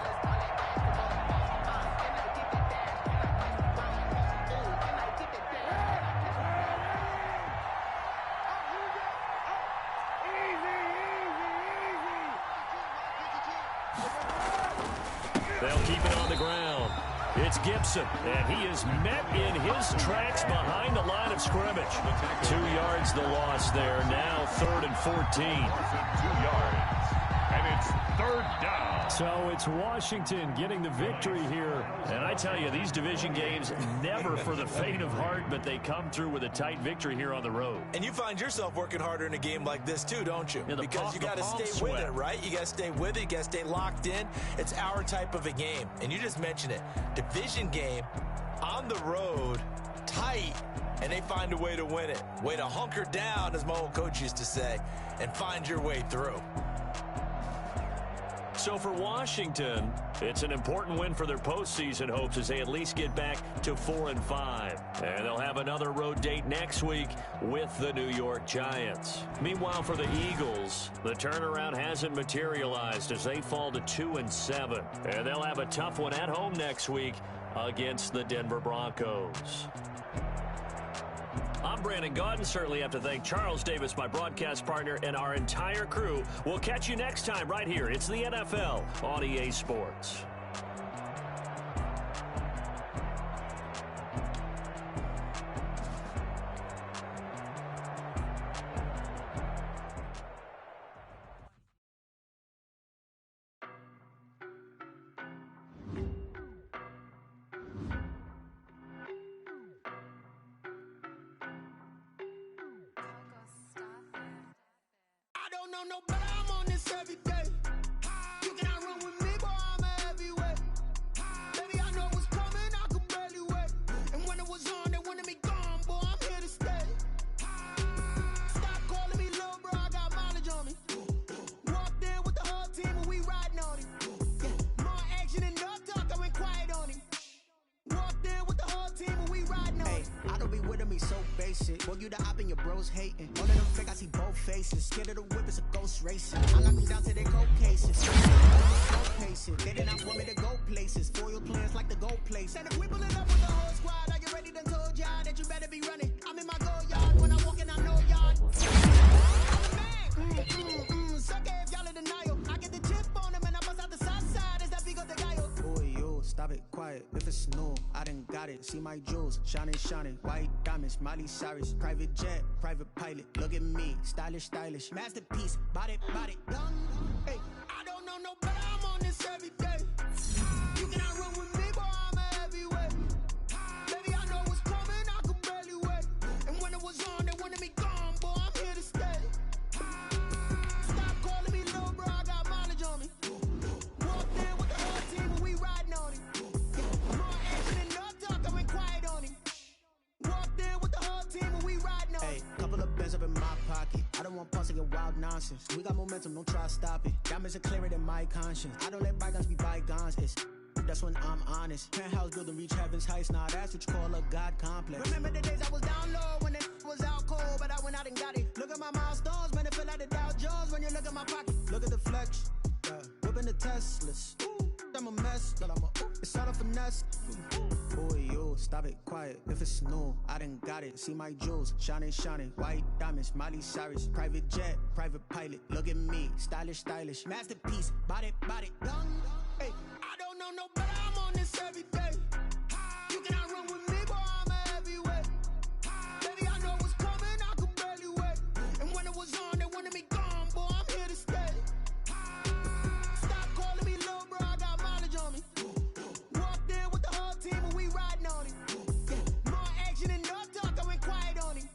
They'll keep it on the ground. It's Gibson, and he is met in his tracks behind the line of scrimmage. 2 yards the loss there. Now 3rd and 14. 2 yards, and it's 3rd down. So it's Washington getting the victory here. And I tell you, these division games, never for the faint of heart, but they come through with a tight victory here on the road. And you find yourself working harder in a game like this too, don't you? Yeah, because you got to stay with it, right? You got to stay with it. You got to stay locked in. It's our type of a game. And you just mentioned it. Division game, on the road, tight, and they find a way to win it. Way to hunker down, as my old coach used to say, and find your way through. So for Washington, it's an important win for their postseason hopes as they at least get back to 4-5. And they'll have another road date next week with the New York Giants. Meanwhile, for the Eagles, the turnaround hasn't materialized as they fall to 2-7. And they'll have a tough one at home next week against the Denver Broncos. I'm Brandon Gaudin. Certainly have to thank Charles Davis, my broadcast partner, and our entire crew. We'll catch you next time right here. It's the NFL on EA Sports. No, but I'm on this every day. You cannot run with me, boy, I'm a heavyweight. Baby, I know what's coming, I could barely wait. And when it was on, they wanted me gone, boy, I'm here to stay. Stop calling me little bro, I got mileage on me. Walked in with the whole team and we riding on him. Yeah, more action and no talk, I went quiet on him. Walked in with the whole team and we riding on him. I don't be with me so basic. Boy, you the op and your bros hating. All of them fake, I see both faces. Scared of the whip, it's a ghost racing. I lock them down to their cold cases. Slow pacing. They did not want me to go places. Foil plans like the gold place. And if we pull it up with the whole squad, are you ready? Done told y'all that you better be running. I'm in my go yard. When I walk in, I know y'all. Suck it if y'all in denial. I get the chip on them and I bust out the south side. Is that Vigo de Gallo? Boy, yo, stop it, quiet. If it's new, I done got it. See my jewels, shining, shining. White diamonds, Miley Cyrus. Private jet, private pilot. Look at me, stylish, stylish. Masterpiece, body, done. Hey, I don't know no better, I'm on this every day. You cannot run with me, boy, I'm a heavyweight. Baby, I know what's coming, I could barely wait. And when it was on, they wanted me gone, boy, I'm here to stay. Stop calling me little bro, want pulse your wild nonsense. We got momentum, don't try to stop it. Diamonds are clearer than my conscience. I don't let bygones be bygones. That's when I'm honest. Penthouse building, reach heaven's heights. Nah, that's what you call a God complex. Remember the days I was down low when it was out cold, but I went out and got it. Look at my milestones, man, it feel like the Dow Jones when you look at my pocket. Look at the flex, whipping the Teslas. I'm a mess, but it's all a finesse. Boy, yo, stop it, quiet. If it's new, I done got it. See my jewels, shining, shining. White diamonds, Miley Cyrus. Private jet, private pilot. Look at me, stylish, stylish. Masterpiece, body, young. Hey, I don't know no better, I'm on this every day. You cannot run with me, boy, I'm a heavyweight. Baby, I know what's coming, I could barely wait. And when it was on, they wanted me gone, boy, I'm here to stay. Stop calling me little bro, I got mileage on me. Walked in with the whole team and we riding on it. More action and no talk, I went quiet on it.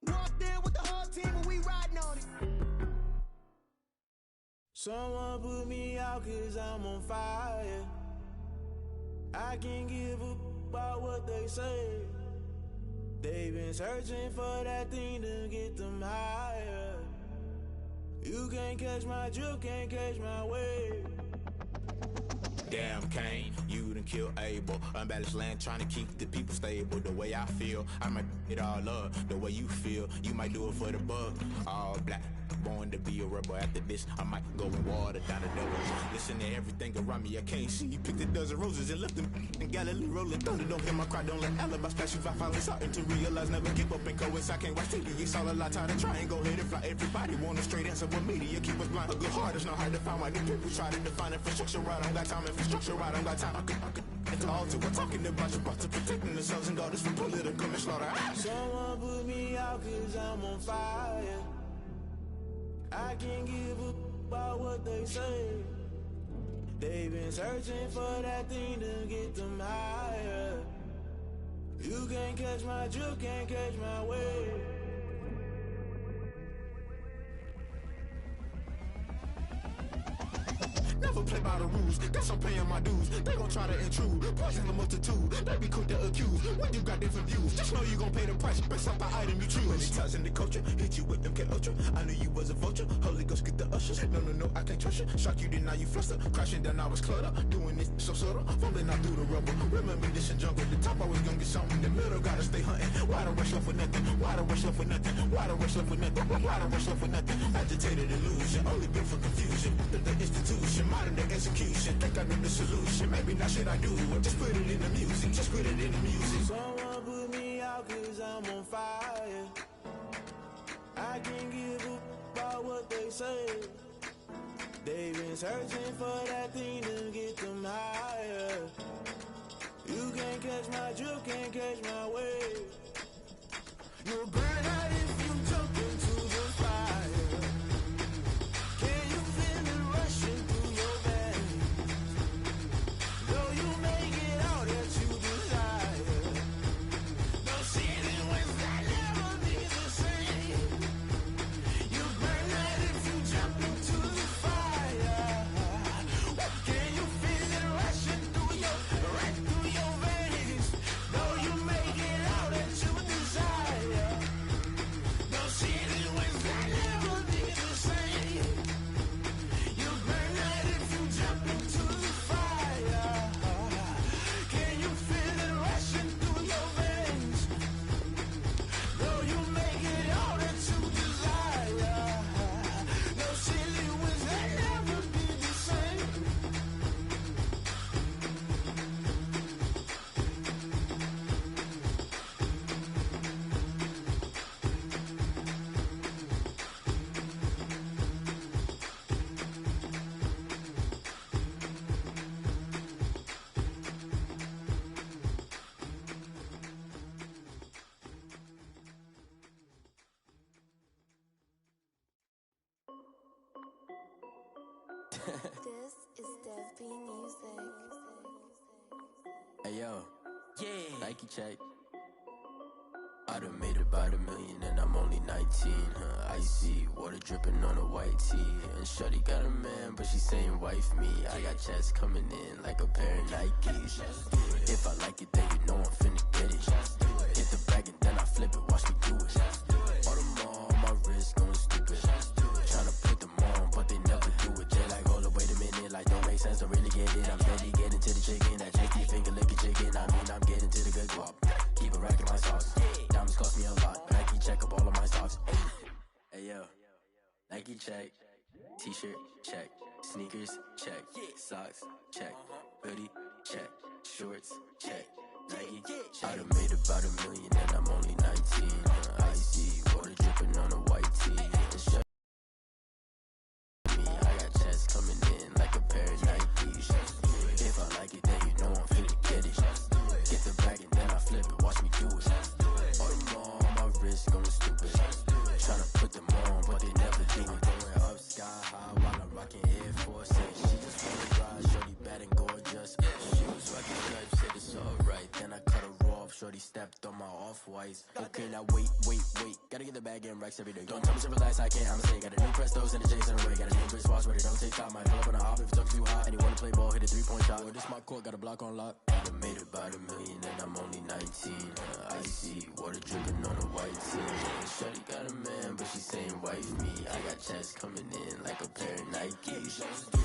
Walked in with the whole team and we riding on it. Someone put me out cause I'm on fire. I can't give up about what they say. They've been searching for that thing to get them higher. You can't catch my drift, can't catch my wave. Damn Kane, you done killed Abel. Unbalanced land trying to keep the people stable. The way I feel, I might it all up. The way you feel, you might do it for the bug. All black, born to be a rebel. After this, I might go and water down the devil. Listen to everything around me, I can't see. Picked a dozen roses and left them in Galilee rolling thunder. Don't hear my cry, don't let alibis pass you. I finally starting to realize, never give up and coincide. Can't watch TV, it's all a lot. Tired of trying, go ahead and fly. Everybody want a straight answer, but media keep us blind. A good heart is not hard to find. Why the people try to define infrastructure right? I don't got time, infrastructure right? I don't got time. I could call to. We're talking about you, about to protecting the sons and daughters from political manslaughter. Someone put me out cause I'm on fire. I can't give up about what they say. They've been searching for that thing to get them higher. You can't catch my drift, can't catch my wave. Never play by the rules, guess I'm paying my dues. They gon' try to intrude, poison the multitude. They be quick to accuse, when you got different views. Just know you gon' pay the price, based off the item you choose. Many times in the culture, hit you with MK Ultra. I knew you was a vulture, Holy Ghost get the ushers. No, I can't trust you. Shock you, then now you fluster. Crashing down, I was cluttered. Doing this so subtle, fumbling out through the rubble. Remember this in jungle, the top always gonna get something. In the middle, gotta stay hunting. Why the rush left for nothing? Why the rush left for nothing? Why the rush left for nothing? Why the rush left for nothing? Agitated illusion, only built for confusion. The institution, modern day execution. Think I know the solution. Maybe not shit I do. Just put it in the music. Just put it in the music. Someone put me out cause I'm on fire. I can't give up about what they say. They've been searching for that thing to get them higher. You can't catch my drift, can't catch my wave. You'll burn out if you jump into the fire. Can you feel it rushing through your veins? Though you make it out that you desire. No ceiling wins that never be the same. You burn out if you jump into the fire. Can you feel it rushing through right through your veins? Though you make it out that you desire. No ceiling wins that never be the same. You burn out if you jump into the fire. Can you feel it rushing through your veins? Though you make it all that you desire. No ceiling wins that never be the same. This is Dev B Music. Hey yo, yeah, Nike check. I done made about $1 million and I'm only 19, huh? Icy, water dripping on a white tee. And shorty got a man, but she saying wife me. I got checks coming in like a pair of Nikes. If I like it, then you know I'm finna get it. Hit the bag and then I flip it, watch me do it. Audemars on my wrist, going stupid. Nike check, t-shirt check, sneakers check, socks check, hoodie check, shorts check, Nike check. I done made about $1 million and I'm only 19. Icy water dripping on a white tee. And shut me, I got checks coming in like a pair of Nikes. If I like it, then you know I'm finna get it. Get the bag and then I flip it, watch me do it. All them on my wrist going stupid. Tryna put them on, but they never do it. Going up sky high while I'm rocking Air Force. She just wanna ride, shorty bad and gorgeous. She was rocking stripes, said it's alright. Then I cut her off, shorty stepped on my off-whites. Okay, now wait. Gotta get the bag and racks every day. Don't tell me to relax, I can't, I'ma say. Got a new Prestos and a Jason away. Got a new wristwatch, but it don't take time. Might pull up on a hop if it's talking too hot. And he wanna play ball, hit a 3-point shot. Well, this my court, got a block on lock. I done made about $1 million and I'm only 19. Icy water dripping on a white tee. Shorty got a man, but she saying wife me. I got checks coming in like a pair of Nikes.